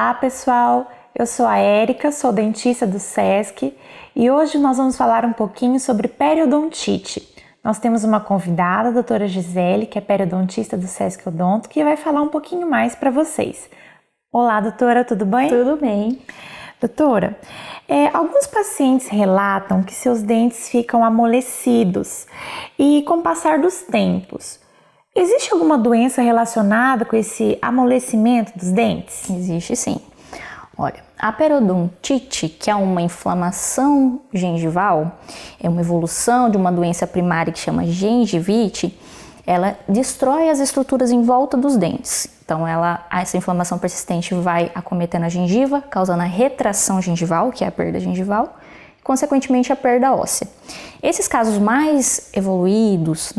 Olá pessoal, eu sou a Érica, sou dentista do SESC e hoje nós vamos falar um pouquinho sobre periodontite. Nós temos uma convidada, a doutora Gisele, que é periodontista do SESC Odonto, que vai falar um pouquinho mais para vocês. Olá doutora, tudo bem? Tudo bem. Doutora, alguns pacientes relatam que seus dentes ficam amolecidos e com o passar dos tempos. Existe alguma doença relacionada com esse amolecimento dos dentes? Existe sim. Olha, a periodontite, que é uma inflamação gengival, é uma evolução de uma doença primária que chama gengivite, ela destrói as estruturas em volta dos dentes. Então, essa inflamação persistente vai acometendo a gengiva, causando a retração gengival, que é a perda gengival, consequentemente a perda óssea. Esses casos mais evoluídos,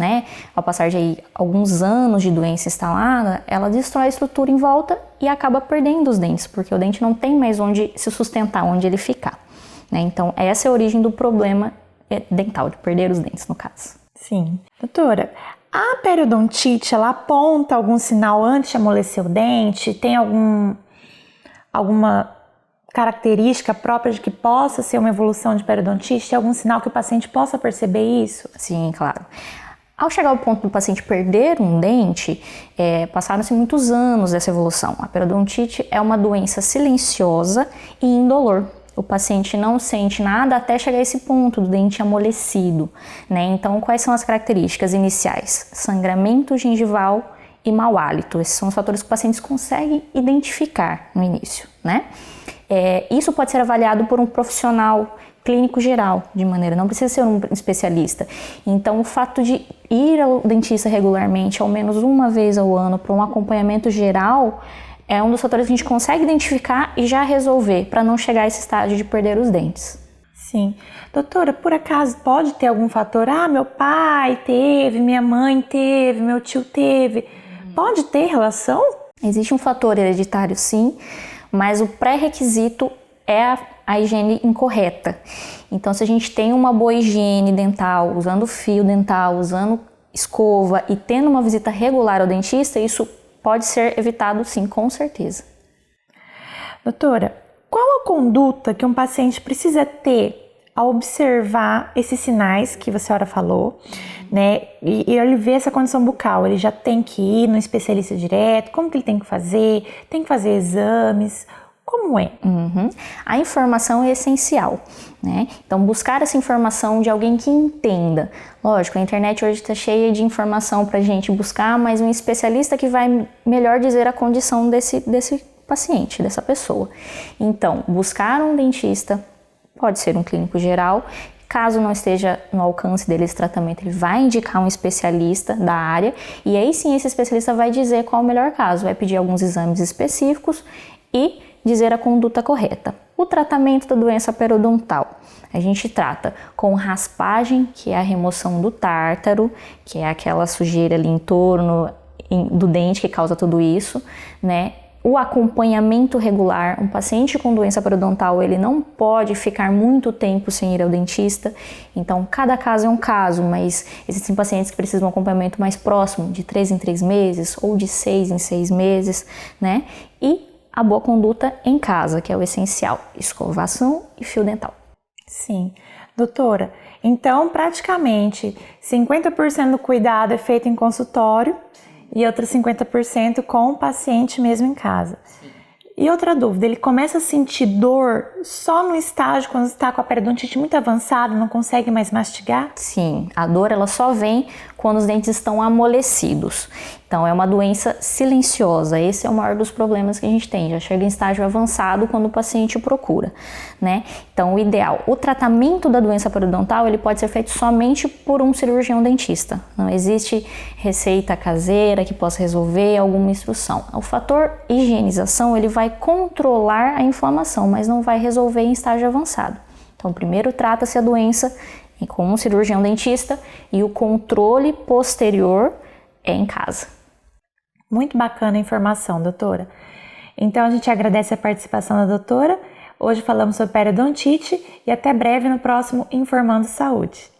ao passar de alguns anos de doença instalada, ela destrói a estrutura em volta e acaba perdendo os dentes, porque o dente não tem mais onde se sustentar, onde ele ficar. Então, essa é a origem do problema dental, de perder os dentes, no caso. Sim. Doutora, a periodontite, ela aponta algum sinal antes de amolecer o dente? Tem alguma característica própria de que possa ser uma evolução de periodontite? Tem algum sinal que o paciente possa perceber isso? Sim, claro. Ao chegar ao ponto do paciente perder um dente, passaram-se muitos anos dessa evolução. A periodontite é uma doença silenciosa e indolor. O paciente não sente nada até chegar a esse ponto do dente amolecido, Então, quais são as características iniciais? Sangramento gengival e mau hálito. Esses são os fatores que os pacientes conseguem identificar no início, Isso pode ser avaliado por um profissional clínico geral, não precisa ser um especialista. Então, o fato de ir ao dentista regularmente, ao menos uma vez ao ano, para um acompanhamento geral, é um dos fatores que a gente consegue identificar e já resolver, para não chegar a esse estágio de perder os dentes. Sim. Doutora, por acaso pode ter algum fator? Meu pai teve, minha mãe teve, meu tio teve. Pode ter relação? Existe um fator hereditário, sim, mas o pré-requisito é a higiene incorreta. Então, se a gente tem uma boa higiene dental, usando fio dental, usando escova e tendo uma visita regular ao dentista, isso pode ser evitado, sim, com certeza. Doutora, qual a conduta que um paciente precisa ter ao observar esses sinais que a senhora falou, E ele vê essa condição bucal? Ele já tem que ir no especialista direto? Como que ele tem que fazer? Tem que fazer exames? Como é? A informação é essencial, Então, buscar essa informação de alguém que entenda. Lógico, a internet hoje está cheia de informação para a gente buscar, mas um especialista que vai melhor dizer a condição desse paciente, dessa pessoa. Então, buscar um dentista, pode ser um clínico geral. Caso não esteja no alcance dele esse tratamento, ele vai indicar um especialista da área e aí sim esse especialista vai dizer qual é o melhor caso, vai pedir alguns exames específicos e dizer a conduta correta. O tratamento da doença periodontal, a gente trata com raspagem, que é a remoção do tártaro, que é aquela sujeira ali em torno do dente que causa tudo isso, O acompanhamento regular, um paciente com doença periodontal, ele não pode ficar muito tempo sem ir ao dentista, então cada caso é um caso, mas existem pacientes que precisam de um acompanhamento mais próximo, de 3 em 3 meses ou de 6 em 6 meses, E a boa conduta em casa, que é o essencial, escovação e fio dental. Sim. Doutora, então praticamente 50% do cuidado é feito em consultório e outros 50% com o paciente mesmo em casa. Sim. E outra dúvida, ele começa a sentir dor só no estágio quando está com a periodontite muito avançada, não consegue mais mastigar? Sim, a dor ela só vem quando os dentes estão amolecidos. Então, é uma doença silenciosa. Esse é o maior dos problemas que a gente tem. Já chega em estágio avançado quando o paciente procura, Então, o ideal, o tratamento da doença periodontal, ele pode ser feito somente por um cirurgião dentista. Não existe receita caseira que possa resolver alguma instrução. O fator higienização, ele vai controlar a inflamação, mas não vai resolver em estágio avançado. Então, primeiro trata-se a doença com um cirurgião dentista e o controle posterior é em casa. Muito bacana a informação, doutora. Então, a gente agradece a participação da doutora. Hoje falamos sobre periodontite e até breve no próximo Informando Saúde.